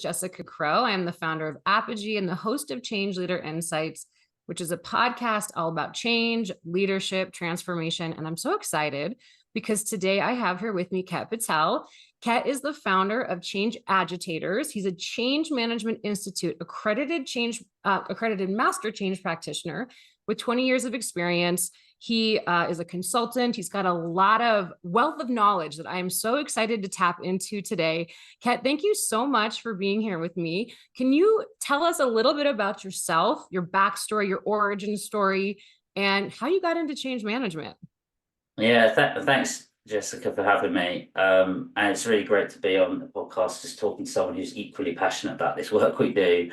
Jessica Crow. I am the founder of Apogee and the host of Change Leader Insights, which is a podcast all about change, leadership, transformation. And I'm so excited because today I have here with me Ket Patel. Ket is the founder of Change Agitators. He's a Change Management Institute accredited master change practitioner with 20 years of experience. He is a consultant. He's got a lot of wealth of knowledge that I am so excited to tap into today. Ket, thank you so much for being here with me. Can you tell us a little bit about yourself, your backstory, your origin story, and how you got into change management? Yeah, thanks, Jessica, for having me. And it's really great to be on the podcast, just talking to someone who's equally passionate about this work we do.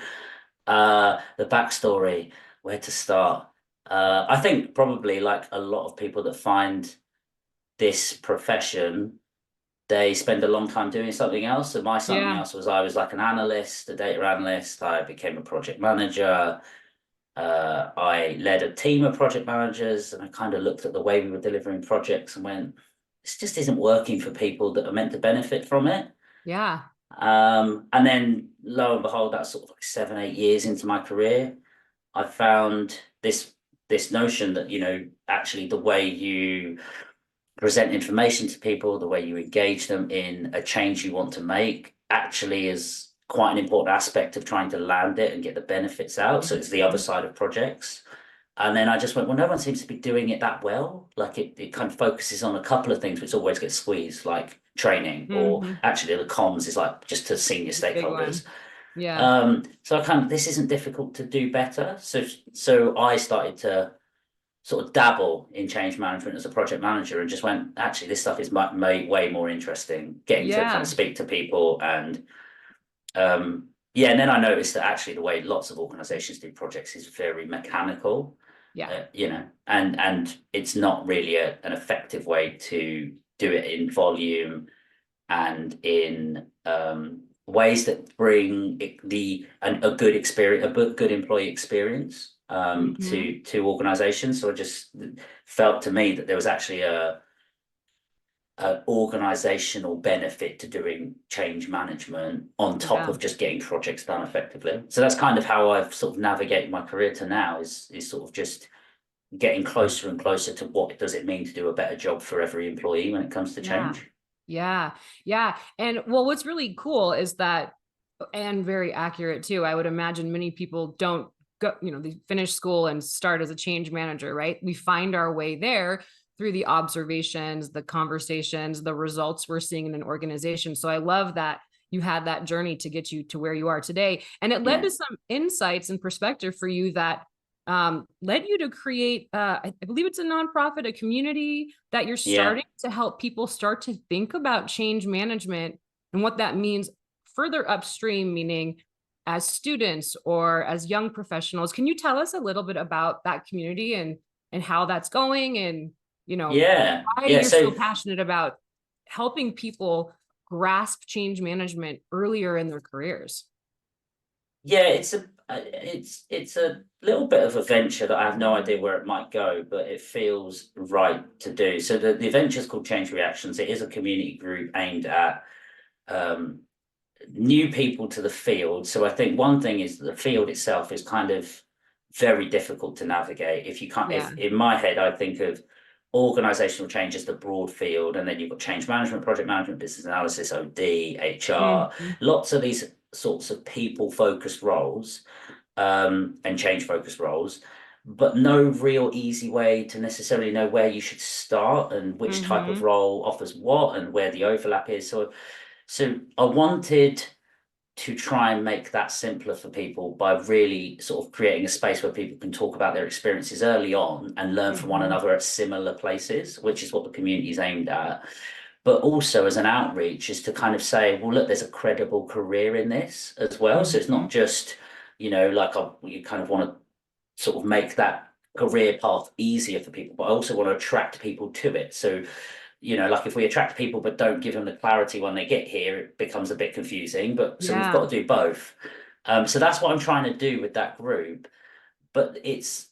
The backstory, where to start. I think probably like a lot of people that find this profession, they spend a long time doing something else. So my something else was I was like an analyst, a data analyst. I became a project manager. I led a team of project managers, and I kind of looked at the way we were delivering projects and went, this just isn't working for people that are meant to benefit from it. Yeah. And then lo and behold, that's sort of like 7, 8 years into my career, I found this notion that, actually the way you present information to people, the way you engage them in a change you want to make actually is quite an important aspect of trying to land it and get the benefits out. So it's the other side of projects. And then I just went, well, no one seems to be doing it that well. Like it kind of focuses on a couple of things which always get squeezed, like training, or actually the comms is like just to senior stakeholders. Yeah. So I kind of, this isn't difficult to do better. So I started to sort of dabble in change management as a project manager and just went, actually, this stuff is way more interesting, getting to kind of speak to people. And and then I noticed that actually the way lots of organizations do projects is very mechanical. And it's not really an effective way to do it in volume and in ways that bring a good experience, a good employee experience to organizations. So I just felt to me that there was actually an organizational benefit to doing change management on top of just getting projects done effectively. So that's kind of how I've sort of navigated my career to now, is sort of just getting closer and closer to what does it mean to do a better job for every employee when it comes to change. Yeah. And well, what's really cool is that, and very accurate too, I would imagine many people don't go, they finish school and start as a change manager, right? We find our way there through the observations, the conversations, the results we're seeing in an organization. So I love that you had that journey to get you to where you are today. And it led to some insights and perspective for you that led you to create, I believe it's a nonprofit, a community that you're starting to help people start to think about change management and what that means further upstream, meaning as students or as young professionals. Can you tell us a little bit about that community and how that's going, and why you're so passionate about helping people grasp change management earlier in their careers? Yeah, it's a little bit of a venture that I have no idea where it might go, but it feels right to do. So the venture is called Change Reactions. It is a community group aimed at new people to the field. So I think one thing is that the field itself is kind of very difficult to navigate. If you can't, if in my head, I think of organizational change as the broad field, and then you've got change management, project management, business analysis, OD, HR, lots of these sorts of people-focused roles and change-focused roles, but no real easy way to necessarily know where you should start and which type of role offers what and where the overlap is. So I wanted to try and make that simpler for people by really sort of creating a space where people can talk about their experiences early on and learn from one another at similar places, which is what the community is aimed at. But also as an outreach is to kind of say, well, look, there's a credible career in this as well. So it's not just, you kind of want to sort of make that career path easier for people, but I also want to attract people to it. So like if we attract people but don't give them the clarity when they get here, it becomes a bit confusing. But so we've got to do both. So that's what I'm trying to do with that group. but its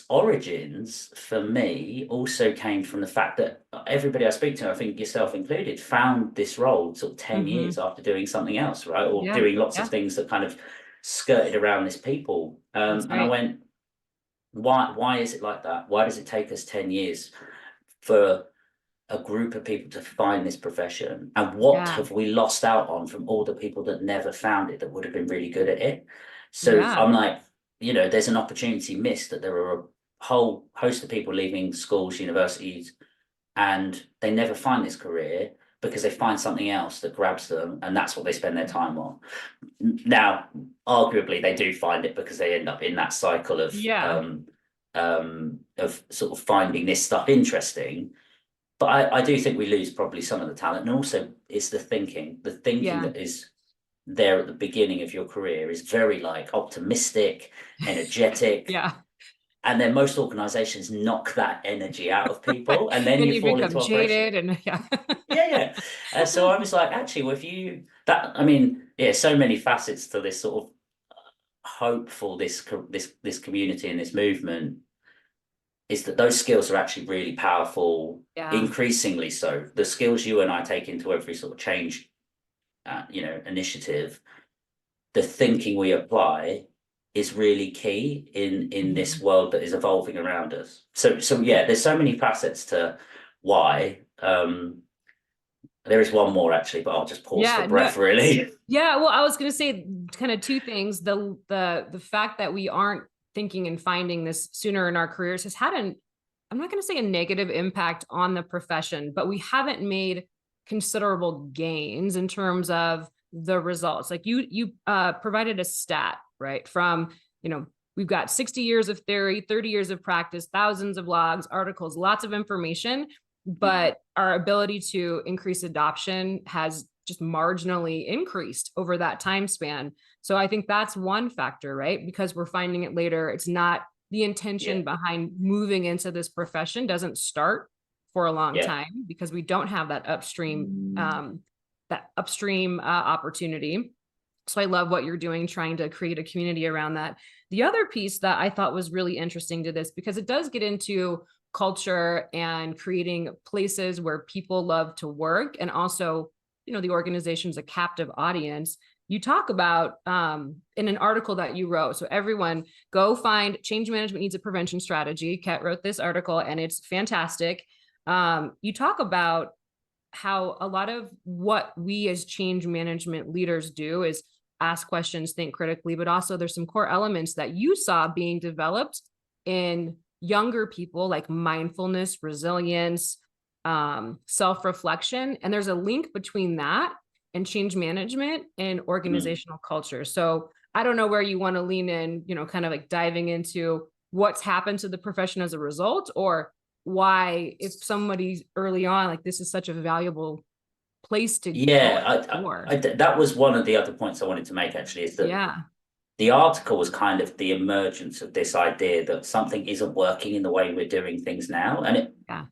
origins for me also came from the fact that everybody I speak to, I think yourself included, found this role sort of 10 Hmm. years after doing something else, right? Or Yeah. doing lots of Yeah. things that kind of skirted around this people. That's And I right. went, why is it like that? Why does it take us 10 years for a group of people to find this profession? And what Yeah. have we lost out on from all the people that never found it that would have been really good at it? So Yeah. I'm like, there's an opportunity missed, that there are a whole host of people leaving schools, universities, and they never find this career because they find something else that grabs them, and that's what they spend their time on. Now, arguably, they do find it because they end up in that cycle Yeah. of sort of finding this stuff interesting. But I do think we lose probably some of the talent, and also it's the thinking Yeah. that is there at the beginning of your career is very like optimistic, energetic, Yeah. and then most organizations knock that energy out of people, and then Then you you fall become into operation. jaded and yeah. Yeah, yeah. So I was like, actually, well, if you that, I mean, yeah, so many facets to this sort of hope for this community and this movement is that those skills are actually really powerful, Yeah. increasingly so. The skills you and I take into every sort of change, initiative, the thinking we apply is really key in this Mhm. world that is evolving around us. So yeah, there's so many facets to why. There is one more actually, but I'll just pause for Yeah, no, breath, really. yeah, well, I was going to say kind of two things. The fact that we aren't thinking and finding this sooner in our careers has had an, I'm not going to say a negative impact on the profession, but we haven't made considerable gains in terms of the results. Like you provided a stat, right? From, you know, we've got 60 years of theory, 30 years of practice, thousands of logs, articles, lots of information, but our ability to increase adoption has just marginally increased over that time span. So I think that's one factor, right? Because we're finding it later. It's not the Yeah, intention behind moving into this profession doesn't start for a long yeah, time because we don't have that upstream opportunity. So I love what you're doing, trying to create a community around that. The other piece that I thought was really interesting to this, because it does get into culture and creating places where people love to work, and also, you know, the organization's a captive audience. You talk about in an article that you wrote. So everyone go find Change Management Needs a Prevention Strategy. Ket wrote this article and it's fantastic. You talk about how a lot of what we as change management leaders do is ask questions, think critically, but also there's some core elements that you saw being developed in younger people, like mindfulness, resilience, self-reflection. And there's a link between that and change management and mm, organizational culture. So I don't know where you want to lean in, you know, kind of like diving into what's happened to the profession as a result, or why, if somebody's early on, like this is such a valuable place to go yeah. explore. That was one of the other points I wanted to make actually, is that Yeah. the article was kind of the emergence of this idea that something isn't working in the way we're doing things now, and Yeah.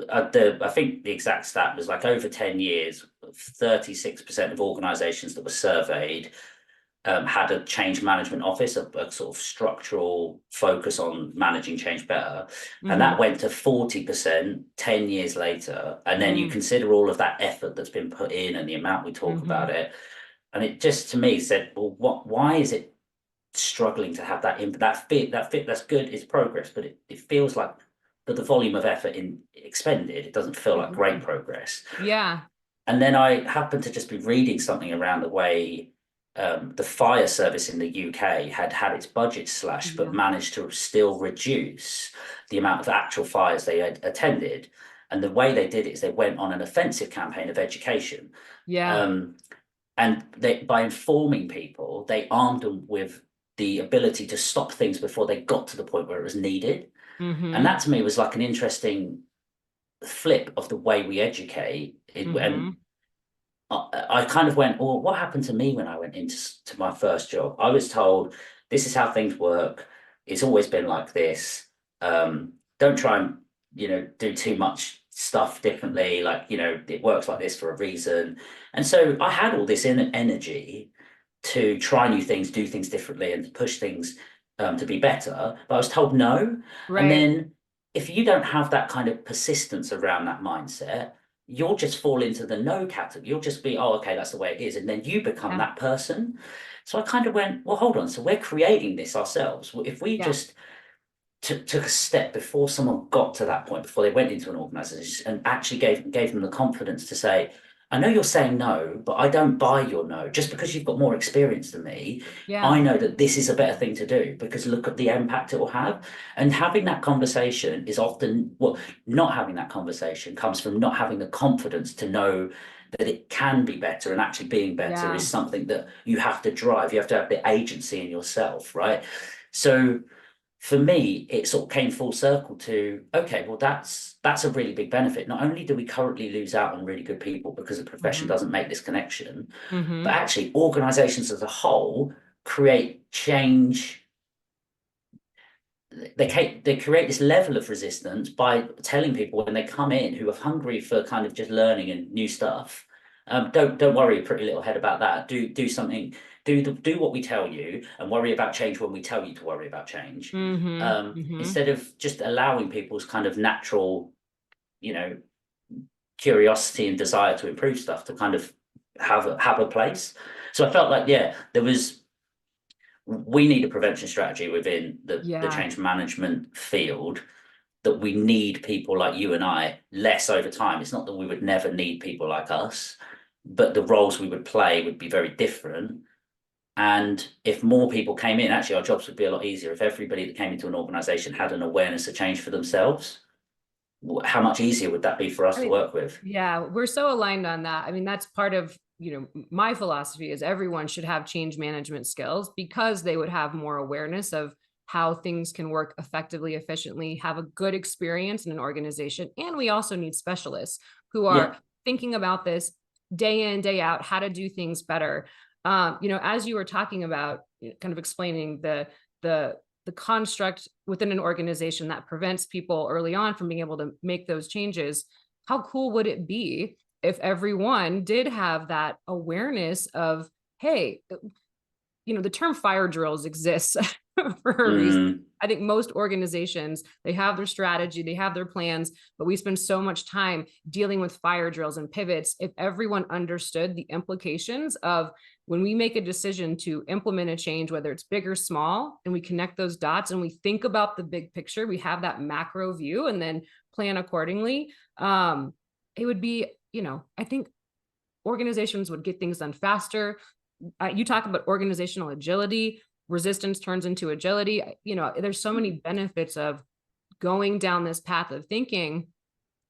I think the exact stat was like over 10 years, 36% of organizations that were surveyed had a change management office, a sort of structural focus on managing change better. And that Mm-hmm. went to 40% 10 years later. And then you Mm-hmm. consider all of that effort that's been put in and the amount we talk Mm-hmm. about it. And it just to me said, well, why is it struggling to have that impact? That's good, it's progress, but it feels like for the volume of effort expended, it doesn't feel like great Agree. progress. Yeah. And then I happened to just be reading something around the way the fire service in the UK had had its budget slashed, but Yeah. managed to still reduce the amount of actual fires they had attended. And the way they did it is they went on an offensive campaign of education. Yeah. Um, and by informing people, they armed them with the ability to stop things before they got to the point where it was needed. And Mm-hmm. that to me was like an interesting flip of the way we educate. And Mm-hmm. I kind of went, well, what happened to me when I went into my first job? I was told this is how things work. It's always been like this. Don't try and do too much stuff differently. Like it works like this for a reason. And so I had all this energy to try new things, do things differently, and to push things to be better, but I was told no. And Right. then if you don't have that kind of persistence around that mindset, you'll just fall into the no category. You'll just be, oh, okay, that's the way it is. And then you become Yeah. that person. So I kind of went, well, hold on. So we're creating this ourselves. If we Yeah. just took a step before someone got to that point, before they went into an organization, and actually gave them the confidence to say, I know you're saying no, but I don't buy your no. Just because you've got more experience than me, I Yeah. know that this is a better thing to do, because look at the impact it will have. And having that conversation is often, well, not having that conversation comes from not having the confidence to know that it can be better, and actually being better Yeah. is something that you have to drive. You have to have the agency in yourself, right? So for me, it sort of came full circle to, okay, well, that's a really big benefit. Not only do we currently lose out on really good people because the profession Hmm. doesn't make this connection, but Hmm. actually organizations as a whole create change. They create this level of resistance by telling people when they come in who are hungry for kind of just learning and new stuff. Don't worry, pretty little head, about that. Do something. Do what we tell you, and worry about change when we tell you to worry about change. Hmm. Hmm. Instead of just allowing people's kind of natural, you know, curiosity and desire to improve stuff to kind of have a place. So I felt like, yeah, we need a prevention strategy within the Yeah. change management field, that we need people like you and I less over time. It's not that we would never need people like us, but the roles we would play would be very different. And if more people came in, actually our jobs would be a lot easier. If everybody that came into an organization had an awareness of change for themselves, how much easier would that be for I us to mean, work with? yeah, we're so aligned on that. I mean, that's part of, my philosophy is everyone should have change management skills, because they would have more awareness of how things can work effectively, efficiently, have a good experience in an organization. And we also need specialists who Yeah. are thinking about this day in, day out, how to do things better. As you were talking about, kind of explaining the the construct within an organization that prevents people early on from being able to make those changes, how cool would it be if everyone did have that awareness of, hey, the term fire drills exists for a reason. Mm, I think most organizations, they have their strategy, they have their plans, but we spend so much time dealing with fire drills and pivots. If everyone understood the implications of when we make a decision to implement a change, whether it's big or small, and we connect those dots and we think about the big picture, we have that macro view and then plan accordingly. It would be, I think organizations would get things done faster. You talk about organizational agility, resistance turns into agility. There's so many benefits of going down this path of thinking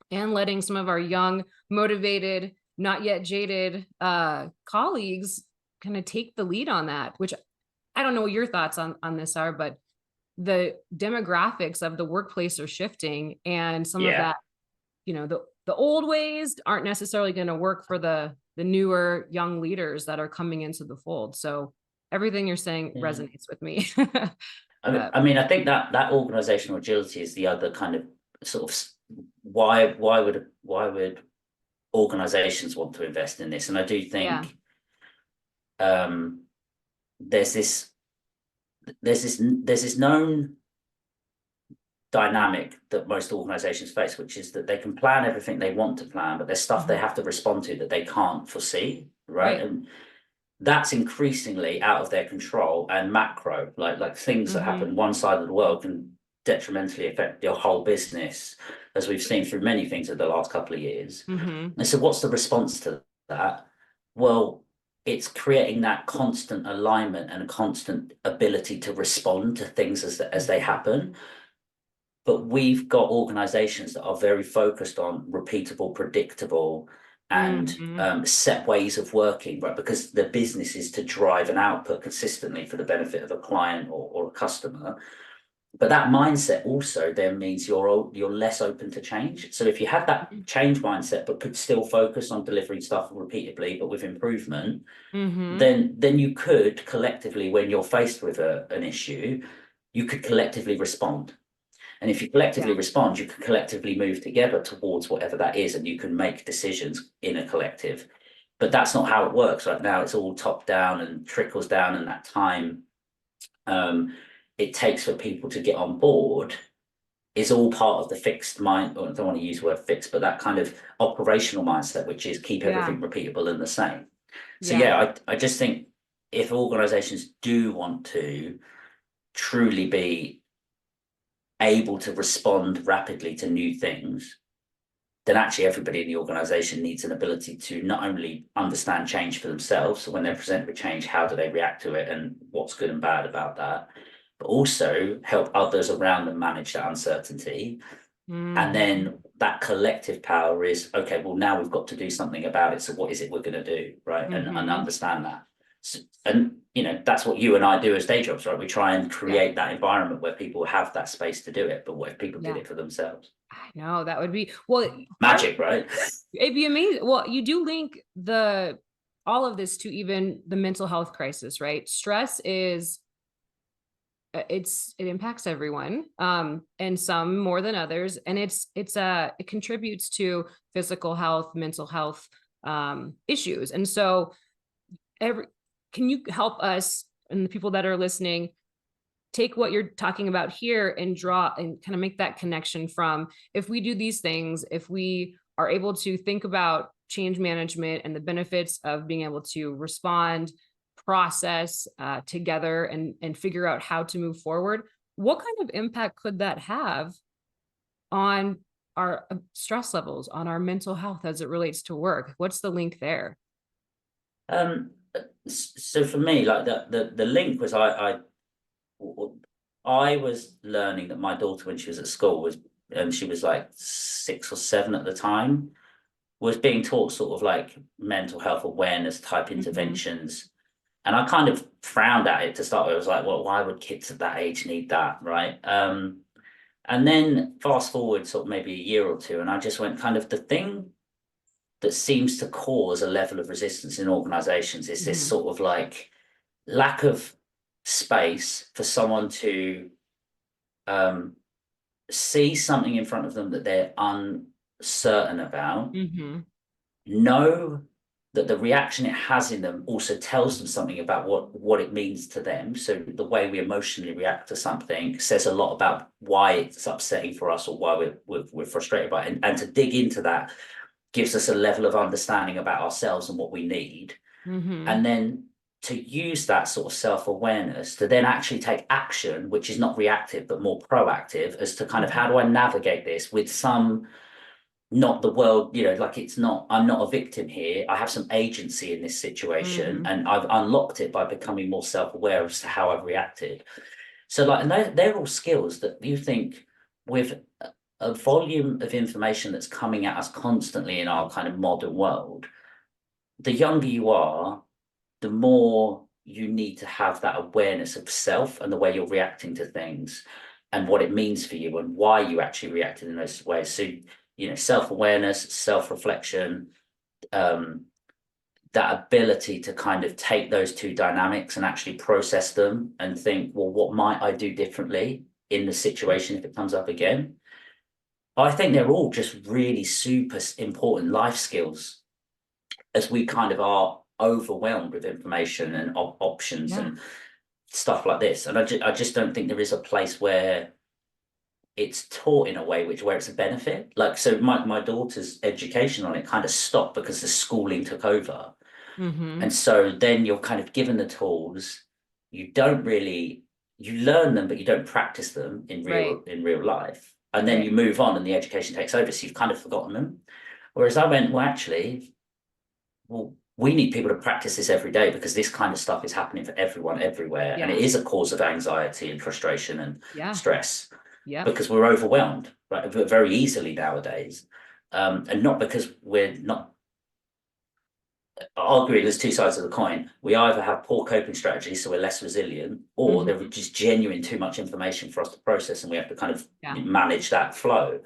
and letting some of our young, motivated, not yet jaded colleagues kind of take the lead on that, which I don't know what your thoughts on this are, but the demographics of the workplace are shifting, and some of yeah. that, the old ways aren't necessarily going to work for the newer young leaders that are coming into the fold. So everything you're saying Yeah. resonates with me. But I think that organizational agility is the other kind of sort of why would organizations want to invest in this? And I do yeah. think um, there's this there's this known dynamic that most organizations face, which is that they can plan everything they want to plan, but there's stuff they Mhm. have to respond to that they can't foresee, right? Right. And that's increasingly out of their control and macro, like things that Hmm. happen one side of the world can detrimentally affect your whole business, as we've seen through many things in the last couple of years. Hmm. And so what's the response to that? Well, it's creating that constant alignment and a constant ability to respond to things as they happen. But we've got organizations that are very focused on repeatable, predictable, and Hmm. set ways of working, right? Because the business is to drive an output consistently for the benefit of a client or a customer. But that mindset also then means you're less open to change. So if you had that change mindset, but could still focus on delivering stuff repeatedly, but with improvement, Hmm. then you could collectively, when you're faced with an issue, you could collectively respond. And if you collectively Yeah. respond, you can collectively move together towards whatever that is, and you can make decisions in a collective. But that's not how it works right now. It's all top down and trickles down, and that time um, it takes for people to get on board is all part of the fixed mind, or I don't want to use the word fixed, but that kind of operational mindset, which is keep Yeah. everything repeatable and the same. So Yeah. yeah, I just think if organizations do want to truly be able to respond rapidly to new things, then actually everybody in the organization needs an ability to not only understand change for themselves, so when they're presented with change, how do they react to it and what's good and bad about that, but also help others around them manage that uncertainty. And Mhm. then that collective power is, okay, well, now we've got to do something about it. So what is it we're going to do? Right. And Mhm. understand that. So, and, you know, that's what you and I do as day jobs, right? We try and Yeah. create that environment where people have that space to do it. But what if people did Yeah. it for themselves? I know that would be, well, part of Magic, right? it'd be amazing. Well, you do link the all of this to even the mental health crisis, right? Stress is it impacts everyone, and some more than others, and it contributes to physical health, mental health, issues. And so every can you help us and the people that are listening take what you're talking about here and draw and kind of make that connection from, if we do these things, if we are able to think about change management and the benefits of being able to respond, process, together, and figure out how to move forward, what kind of impact could that have on our stress levels, on our mental health as it relates to work? What's the link there? Um, so for me, like the link was I was learning that my daughter, when she was at school, was, and she was like 6 or 7 at the time, was being taught sort of like mental health awareness type Hmm. interventions. And I kind of frowned at it to start with. I was like, well, why would kids at that age need that? Right. And then fast forward sort of maybe a year or two, and I just went kind of the thing that seems to cause a level of resistance in organizations is this Hmm. sort of like lack of space for someone to um, see something in front of them that they're uncertain about, Hmm. know that the reaction it has in them also tells them something about what it means to them. So the way we emotionally react to something says a lot about why it's upsetting for us or why we're frustrated by it. And to dig into that gives us a level of understanding about ourselves and what we need. Hmm. And then to use that sort of self-awareness to then actually take action, which is not reactive but more proactive, as to kind of how Hmm. do I navigate this with some, not the world, you know, like it's not, I'm not a victim here. I have some agency in this situation Hmm. and I've unlocked it by becoming more self-aware as to how I've reacted. So like, and they're all skills that you think with a volume of information that's coming at us constantly in our kind of modern world, the younger you are, the more you need to have that awareness of self and the way you're reacting to things and what it means for you and why you actually reacted in those ways. So, you know, self-awareness, self-reflection, um, that ability to kind of take those two dynamics and actually process them and think, well, what might I do differently in the situation if it comes up again? I think they're all just really super important life skills as we kind of are overwhelmed with information and options Yeah. and stuff like this. And I just don't think there is a place where it's taught in a way where it's a benefit. Like, so my daughter's education on it kind of stopped because the schooling took over. Hmm. And so then you're kind of given the tools. You don't really, you learn them, but you don't practice them Right. in real life. And then Right. you move on and the education takes over. So you've kind of forgotten them. Whereas I went, well, actually, well, we need people to practice this every day because this kind of stuff is happening for everyone everywhere. And it Yeah. is a cause of anxiety and frustration and Yeah. stress Yep. because we're overwhelmed, right, very easily nowadays. And not because we're not, I'll agree, there's two sides of the coin. We either have poor coping strategies, so we're less resilient, or there Hmm. are just genuine too much information for us to process and we have to kind of Yeah. manage that flow.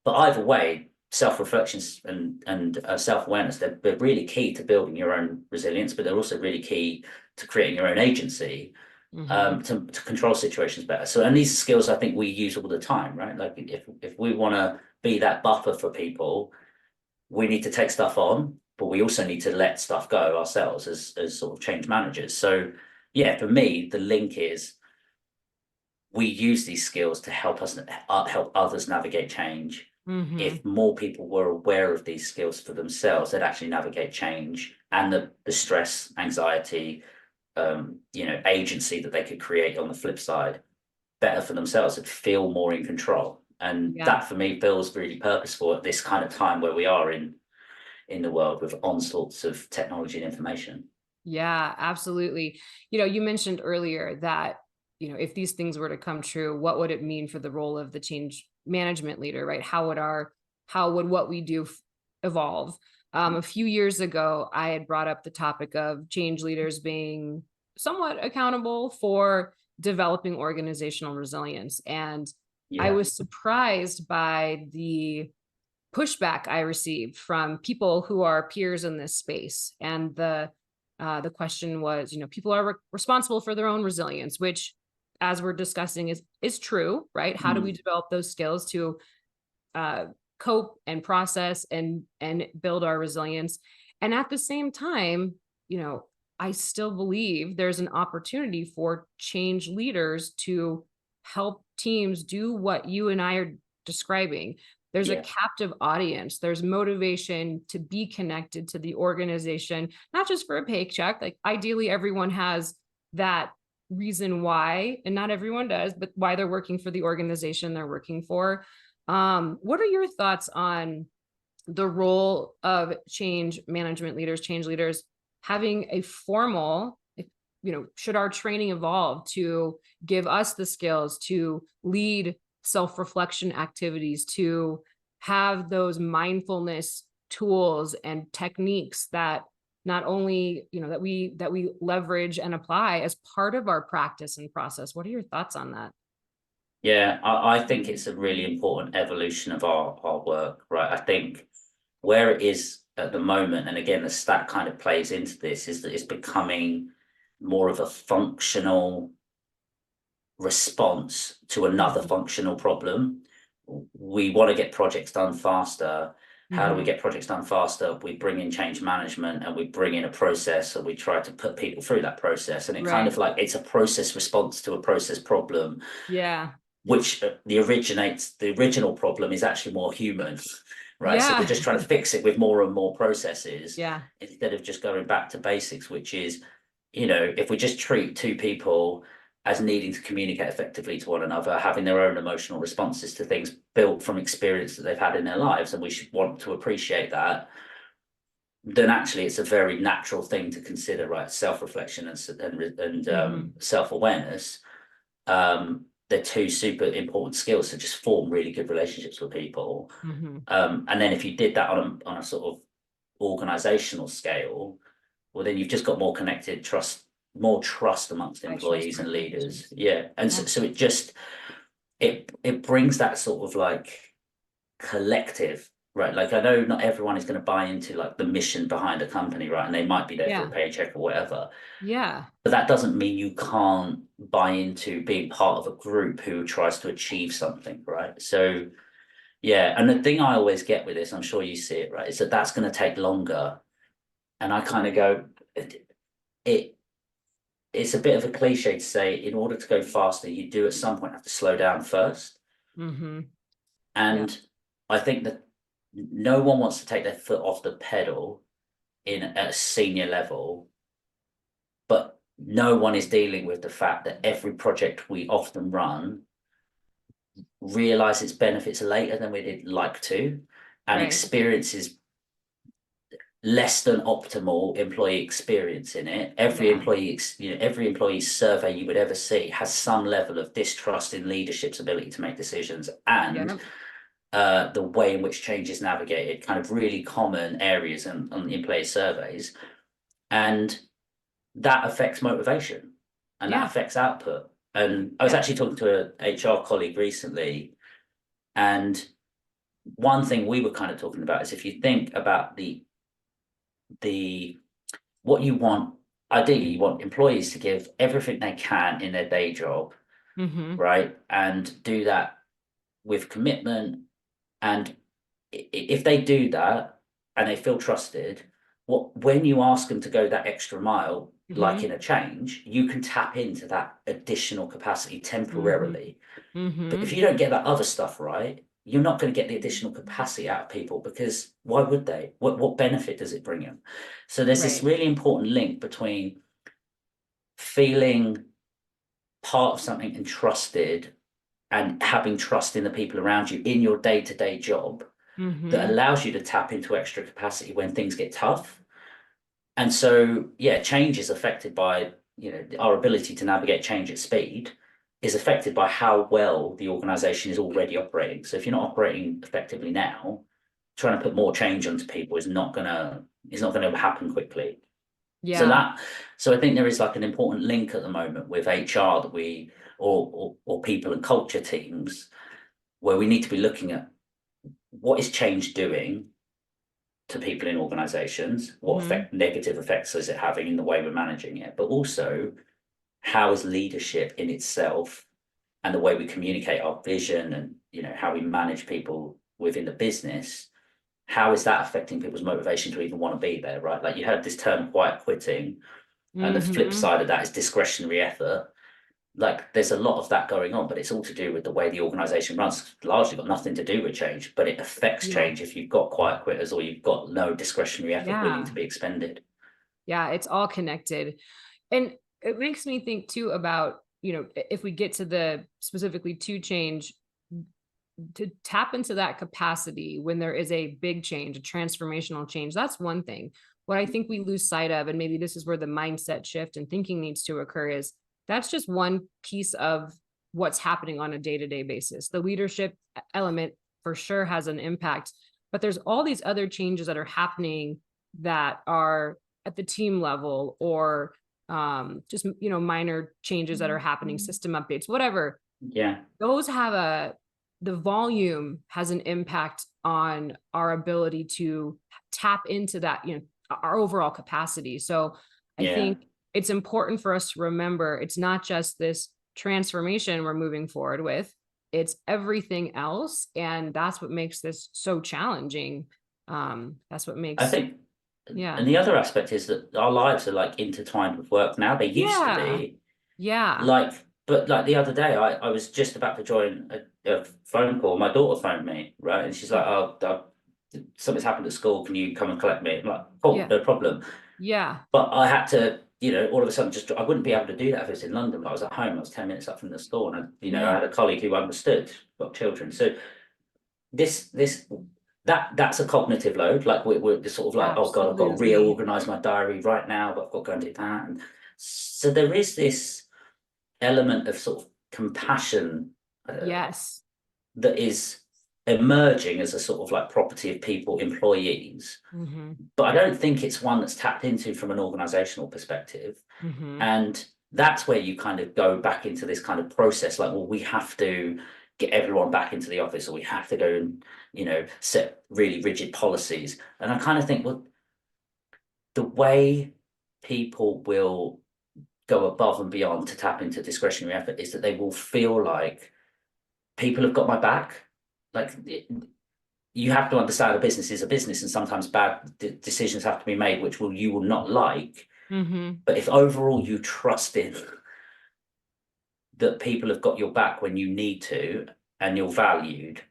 But either way, self-reflections and self-awareness, they're really key to building your own resilience, but they're also really key to creating your own agency, Hmm. to control situations better. So, and these skills I think we use all the time, right? Like if we want to be that buffer for people, we need to take stuff on, but we also need to let stuff go ourselves as sort of change managers. So yeah, for me, the link is we use these skills to help us help others navigate change. If more people were aware of these skills for themselves, they'd actually navigate change and the stress, anxiety, agency that they could create on the flip side better for themselves and feel more in control. And that for me feels really purposeful at this kind of time where we are in the world with onslaughts of technology and information. Yeah, absolutely. You mentioned earlier that, if these things were to come true, what would it mean for the role of the change management leader, right? How would what we do evolve? A few years ago, I had brought up the topic of change leaders being somewhat accountable for developing organizational resilience. And I was surprised by the pushback I received from people who are peers in this space. And the question was, people are responsible for their own resilience, which, as we're discussing, is true, right? How do we develop those skills to cope and process and build our resilience? And at the same time, I still believe there's an opportunity for change leaders to help teams do what you and I are describing. There's a captive audience. There's motivation to be connected to the organization, not just for a paycheck. Like, ideally, everyone has that reason why, and not everyone does, but why they're working for the organization they're working for. What are your thoughts on the role of change management leaders, change leaders, having a formal, should our training evolve to give us the skills to lead self-reflection activities, to have those mindfulness tools and techniques that not only, that we leverage and apply as part of our practice and process? What are your thoughts on that? Yeah, I think it's a really important evolution of our work, right? I think where it is at the moment, and again, the stat kind of plays into this, is that it's becoming more of a functional response to another functional problem. We want to get projects done faster. How do we get projects done faster? We bring in change management and we bring in a process and we try to put people through that process. And it kind of like, it's a process response to a process problem. Yeah. Which the original problem is actually more human, right? So we're just trying to fix it with more and more processes instead of just going back to basics, which is, if we just treat two people as needing to communicate effectively to one another, having their own emotional responses to things built from experience that they've had in their lives, and we should want to appreciate that, then actually it's a very natural thing to consider, right? Self-reflection and self-awareness. They're two super important skills to just form really good relationships with people. And then if you did that on a sort of organizational scale, well, then you've just got more connected more trust amongst employees and leaders. And so it just it brings that sort of like collective, right? Like, I know not everyone is going to buy into like the mission behind a company, right? And they might be there for a paycheck or whatever. But that doesn't mean you can't buy into being part of a group who tries to achieve something, right? So and the thing I always get with this, I'm sure you see it, right, is that that's going to take longer. And I kind of go, it's a bit of a cliche to say, in order to go faster, you do at some point have to slow down first. And I think that no one wants to take their foot off the pedal at a senior level, but no one is dealing with the fact that every project we often run realize its benefits later than we'd like to, and experiences less than optimal employee experience in it. Every employee, every employee survey you would ever see has some level of distrust in leadership's ability to make decisions, and the way in which change is navigated, kind of really common areas on the employee surveys. And that affects motivation and that affects output. And I was actually talking to a HR colleague recently, and one thing we were kind of talking about is, if you think about what you want, ideally you want employees to give everything they can in their day job, right? And do that with commitment. And if they do that and they feel trusted, when you ask them to go that extra mile, like Mm-hmm. in a change, you can tap into that additional capacity Mm-hmm. temporarily. But Mm-hmm. if you don't get that other stuff right, you're not going to get the additional capacity out of people, because why would they? What benefit does it bring them? So there's this Right. really important link between feeling part of something and trusted, and having trust in the people around you in your day-to-day job, that Mm-hmm. allows you to tap into extra capacity when things get tough. And so, yeah, change is affected by, our ability to navigate change at speed is affected by how well the organization is already operating. So if you're not operating effectively now, trying to put more change onto people is not gonna happen quickly. So Yeah. that, so I think there is like an important link at the moment with HR that we, or people and culture teams, where we need to be looking at what is change doing to people in organizations, what Mm-hmm. negative effects is it having in the way we're managing it, but also how is leadership in itself, and the way we communicate our vision, and how we manage people within the business, how is that affecting people's motivation to even want to be there, right? Like, you heard this term quiet quitting, and the flip Mm-hmm. side of that is discretionary effort. Like, there's a lot of that going on, but it's all to do with the way the organization runs. It's largely got nothing to do with change, but it affects Yeah. change if you've got quiet quitters, or you've got no discretionary effort willing to Yeah. be expended. Yeah. It's all connected. And it makes me think too about, if we get to the specifically to change, to tap into that capacity when there is a big change, a transformational change, that's one thing. What I think we lose sight of, and maybe this is where the mindset shift and thinking needs to occur, is that's just one piece of what's happening on a day-to-day basis. The leadership element for sure has an impact, but there's all these other changes that are happening that are at the team level, or just minor changes that are happening, system updates, whatever. Yeah, Those have the volume has an impact on our ability to tap into that, our overall capacity. So I yeah. think it's important for us to remember it's not just this transformation we're moving forward with, it's everything else. And that's what makes this so challenging. That's what I makes, think, yeah. and the other aspect is that our lives are like intertwined with work now. They used to Yeah. be, Yeah. like, but like the other day, I was just about to join a phone call. My daughter phoned me, right? And she's like, "Oh, something's happened at school. Can you come and collect me?" I'm like, "Cool, Yeah. no problem." Yeah. But I had to, all of a sudden, I wouldn't be able to do that if it was in London. But I was at home. I was 10 minutes up from the store, and I Yeah. had a colleague who understood, got children. So this that's a cognitive load. Like, we're just sort of like, "Oh God, I've got to Absolutely. reorganize my diary right now, but I've got to go and do that." And so there is this element of sort of compassion, Yes. that is emerging as a sort of like property of people, employees. Hmm. But I don't think it's one that's tapped into from an organizational perspective. Hmm. And that's where you kind of go back into this kind of process, like, well, we have to get everyone back into the office, or we have to go and, set really rigid policies. And I kind of think, well, the way people will go above and beyond to tap into discretionary effort is that they will feel like people have got my back. Like, you have to understand a business is a business, and sometimes bad decisions have to be made, which you will not like. Hmm. But if overall you trust in that people have got your back when you need to, and you're valued,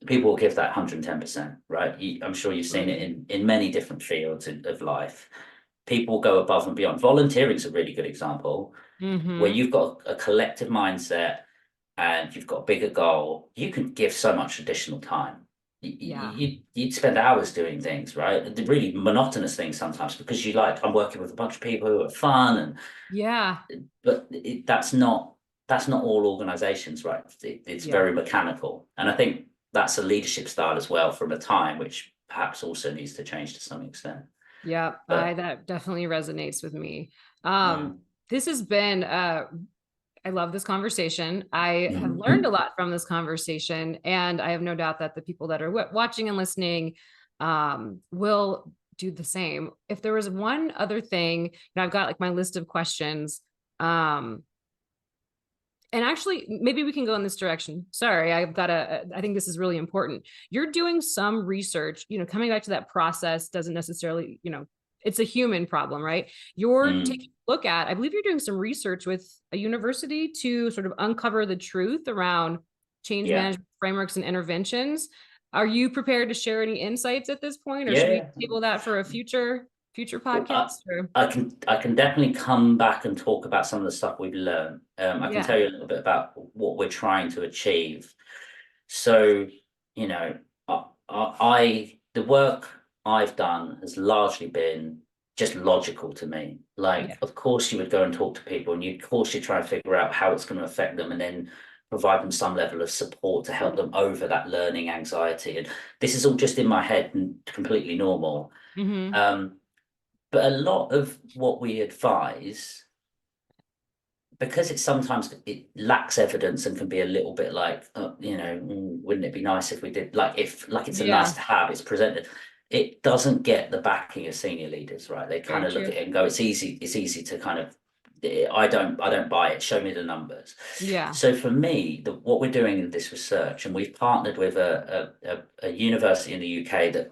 people will give that 110%, right? I'm sure you've seen it Absolutely. in many different fields of life. People go above and beyond. Volunteering is a really good example, where Hmm. you've got a collective mindset and you've got a bigger goal. You can give so much additional time. Yeah. You'd spend hours doing things, right? The really monotonous things sometimes, because I'm working with a bunch of people who are fun, and Yeah. but that's not all organizations, right? It's Yeah. very mechanical. And I think that's a leadership style as well, from a time, which perhaps also needs to change to some extent. Yeah. But That definitely resonates with me. yeah. This has been I love this conversation. I have learned a lot from this conversation, and I have no doubt that the people that are watching and listening will do the same. If there was one other thing, I've got like my list of questions. Um, and actually, maybe we can go in this direction. Sorry, I think this is really important. You're doing some research, coming back to that process doesn't necessarily, it's a human problem, right? You're Mm. taking a look at, I believe you're doing some research with a university to sort of uncover the truth around change Yeah. management frameworks and interventions. Are you prepared to share any insights at this point, or should we Yeah. table that for a future Well, podcast? Or I can definitely come back and talk about some of the stuff we've learned. I can yeah, tell you a little bit about what we're trying to achieve. So, you know, the work I've done has largely been just logical to me. yeah, Like, of course, you would go and talk to people, and of course, you try and figure out how it's going to affect them, and then provide them some level of support to help them over that learning anxiety. And this is all just in my head and completely normal. mm-hmm. Um, but a lot of what we advise, because it lacks evidence and can be a little bit like, wouldn't it be nice if we did, like, if like it's a nice Yeah, to have, it's presented. It doesn't get the backing of senior leaders, right? They kind very of look true. at it and go, it's easy to kind of, I don't buy it. Show me the numbers. Yeah. So for me, what we're doing in this research, and we've partnered with a university in the UK that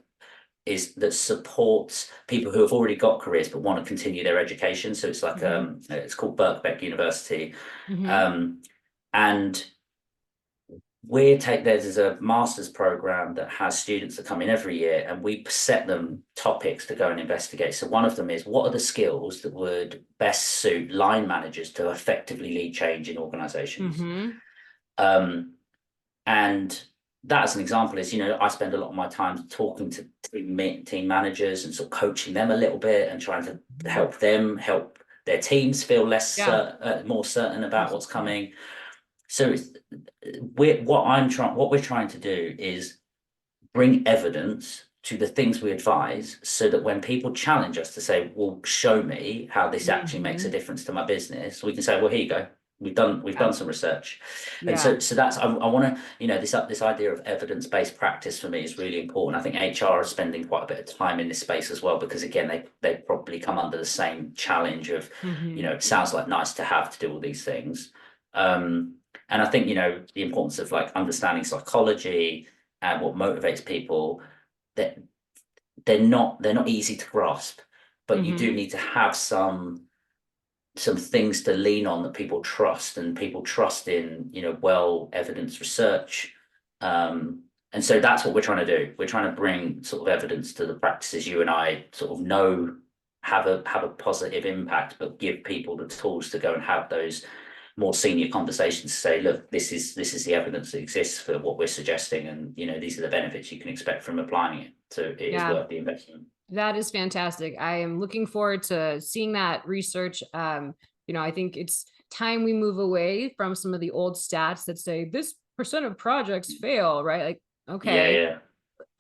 supports people who have already got careers but want to continue their education. So it's like Mm-hmm. it's called Birkbeck University, Mm-hmm. um, and there's a master's program that has students that come in every year, and we set them topics to go and investigate. So one of them is, what are the skills that would best suit line managers to effectively lead change in organizations? Mm-hmm. Um, and that, as an example, is, I spend a lot of my time talking to team managers and sort of coaching them a little bit and trying to help their teams feel Yeah. more certain about what's Absolutely. coming. So what we're trying to do is bring evidence to the things we advise, so that when people challenge us to say, well, show me how this actually makes a Mm-hmm. difference to my business, we can say, well, here you go. We've done Yeah. some research. And Yeah. so that's, I want to, this idea of evidence-based practice for me is really important. I think HR is spending quite a bit of time in this space as well, because again, they probably come under the same challenge of, Mm-hmm. it sounds like nice to have to do all these things. And I think, the importance of like understanding psychology and what motivates people, that they're not easy to grasp, but you do Mm-hmm. need to have some things to lean on that people trust, and people trust in, well evidenced research. And so that's what we're trying to do. We're trying to bring sort of evidence to the practices you and I sort of know have a positive impact, but give people the tools to go and have those more senior conversations to say, look, this is the evidence that exists for what we're suggesting, and these are the benefits you can expect from applying it. So it is Yeah. worth the investment. That is fantastic. I am looking forward to seeing that research. I think it's time we move away from some of the old stats that say this percent of projects fail, right? Like, Yeah, okay, yeah,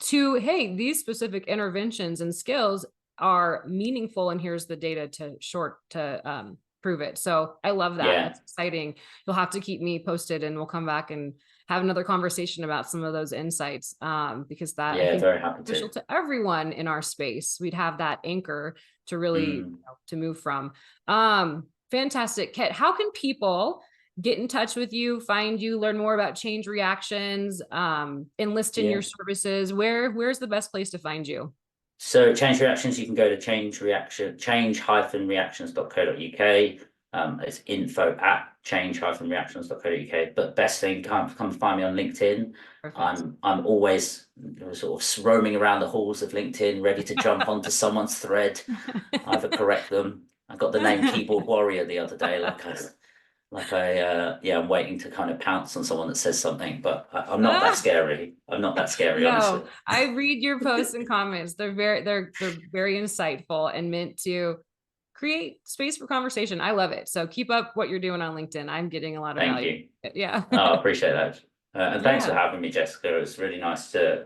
to, hey, these specific interventions and skills are meaningful, and here's the data to prove it. So I love that. yeah, That's exciting. You'll have to keep me posted, and we'll come back and have another conversation about some of those insights, because that, I yeah. think, Very happy beneficial to. to everyone in our space. We'd have that anchor to really, Mm, to move from. Fantastic. Ket, how can people get in touch with you, find you, learn more about change reactions, enlist in yeah. your services? Where's the best place to find you? So change reactions, you can go to change-reactions.co.uk. It's info@change-reactions.co.uk. But best thing, come find me on LinkedIn. Perfect. I'm always sort of roaming around the halls of LinkedIn, ready to jump onto someone's thread, either correct them. I got the name Keyboard Warrior the other day, I'm waiting to kind of pounce on someone that says something, but I'm not that Ah, scary. I'm not that scary, honestly. no, I read your posts and comments. They're very insightful and meant to create space for conversation. I love it. So keep up what you're doing on LinkedIn. I'm getting a lot of Thank value. you. Yeah. Oh, I appreciate that. And thanks for Yeah. having me, Jessica. It was really nice to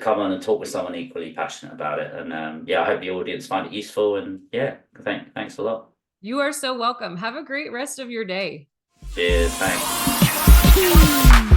come on and talk with someone equally passionate about it. And I hope the audience find it useful. And yeah, thanks a lot. You are so welcome. Have a great rest of your day. Cheers. Thanks.